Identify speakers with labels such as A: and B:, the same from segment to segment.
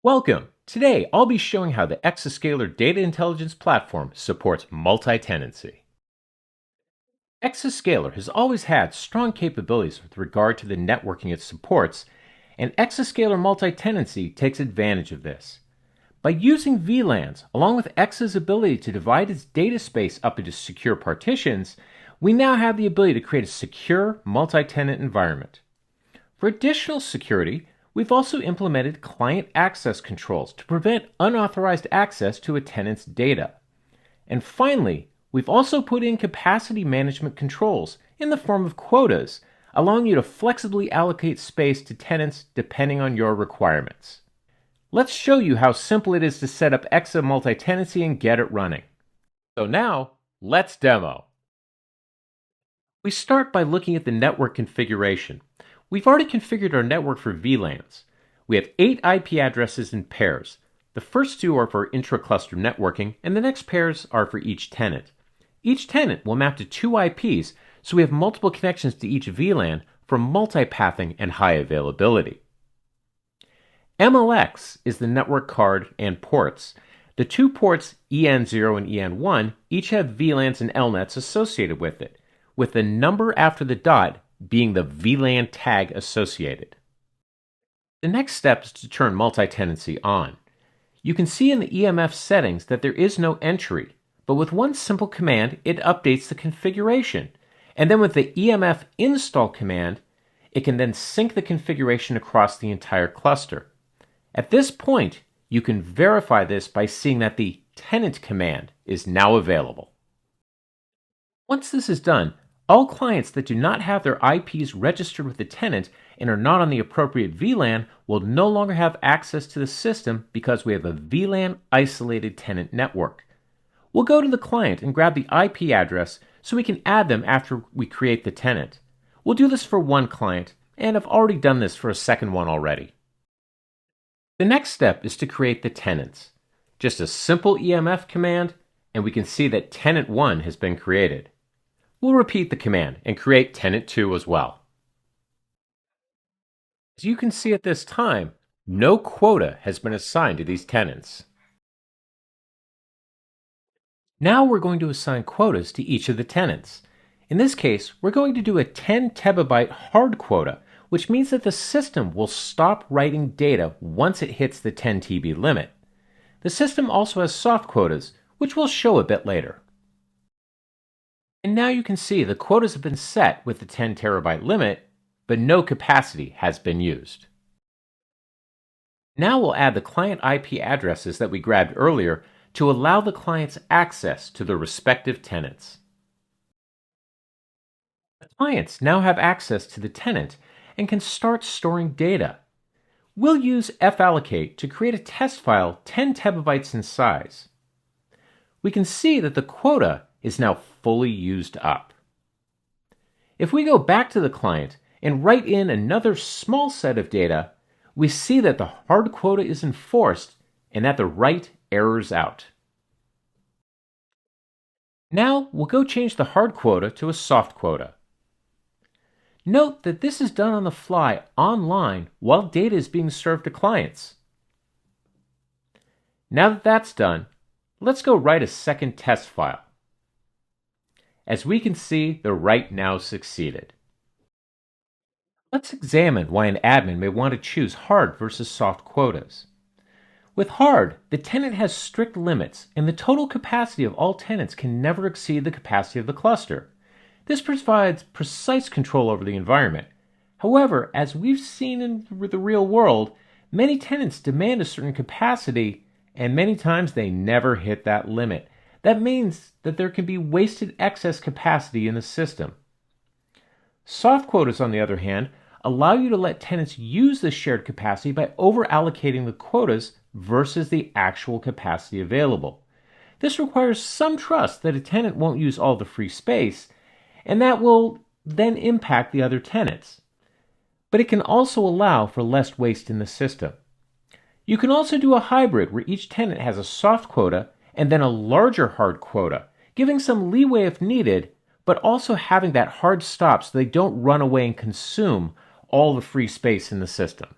A: Welcome! Today, I'll be showing how the EXAScaler Data Intelligence Platform supports multi-tenancy. EXAScaler has always had strong capabilities with regard to the networking it supports, and EXAScaler Multi-Tenancy takes advantage of this. By using VLANs, along with Exa's ability to divide its data space up into secure partitions, we now have the ability to create a secure multi-tenant environment. For additional security, we've also implemented client access controls to prevent unauthorized access to a tenant's data. And finally, we've also put in capacity management controls in the form of quotas, allowing you to flexibly allocate space to tenants depending on your requirements. Let's show you how simple it is to set up EXA multi-tenancy and get it running. So now, let's demo. We start by looking at the network configuration. We've already configured our network for VLANs. We have 8 IP addresses in pairs. The first 2 are for intra-cluster networking, and the next pairs are for each tenant. Each tenant will map to 2 IPs, so we have multiple connections to each VLAN for multipathing and high availability. MLX is the network card and ports. The 2 ports EN0 and EN1 each have VLANs and LNETs associated with it, with the number after the dot being the VLAN tag associated. The next step is to turn multi-tenancy on. You can see in the EMF settings that there is no entry, but with one simple command it updates the configuration, and then with the EMF install command it can then sync the configuration across the entire cluster. At this point, you can verify this by seeing that the tenant command is now available. Once this is done, all clients that do not have their IPs registered with the tenant and are not on the appropriate VLAN will no longer have access to the system because we have a VLAN isolated tenant network. We'll go to the client and grab the IP address so we can add them after we create the tenant. We'll do this for one client, and I've already done this for a second one already. The next step is to create the tenants. Just a simple EMF command, and we can see that tenant 1 has been created. We'll repeat the command and create tenant 2 as well. As you can see at this time, no quota has been assigned to these tenants. Now we're going to assign quotas to each of the tenants. In this case, we're going to do a 10 terabyte hard quota, which means that the system will stop writing data once it hits the 10 TB limit. The system also has soft quotas, which we'll show a bit later. And now you can see the quotas have been set with the 10 terabyte limit, but no capacity has been used. Now we'll add the client IP addresses that we grabbed earlier to allow the clients access to their respective tenants. The clients now have access to the tenant and can start storing data. We'll use fallocate to create a test file 10 terabytes in size. We can see that the quota is now fully used up. If we go back to the client and write in another small set of data, we see that the hard quota is enforced and that the write errors out. Now we'll go change the hard quota to a soft quota. Note that this is done on the fly online while data is being served to clients. Now that that's done, let's go write a second test file. As we can see, the write now succeeded. Let's examine why an admin may want to choose hard versus soft quotas. With hard, the tenant has strict limits, and the total capacity of all tenants can never exceed the capacity of the cluster. This provides precise control over the environment. However, as we've seen in the real world, many tenants demand a certain capacity, and many times they never hit that limit. That means that there can be wasted excess capacity in the system. Soft quotas, on the other hand, allow you to let tenants use the shared capacity by over-allocating the quotas versus the actual capacity available. This requires some trust that a tenant won't use all the free space, and that will then impact the other tenants. But it can also allow for less waste in the system. You can also do a hybrid where each tenant has a soft quota and then a larger hard quota, giving some leeway if needed, but also having that hard stop so they don't run away and consume all the free space in the system.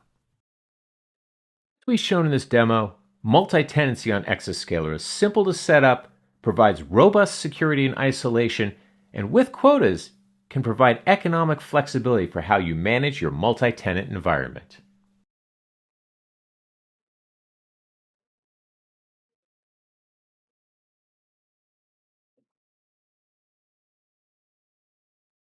A: Shown in this demo, multi-tenancy on EXAScaler is simple to set up, provides robust security and isolation, and with quotas, can provide economic flexibility for how you manage your multi-tenant environment.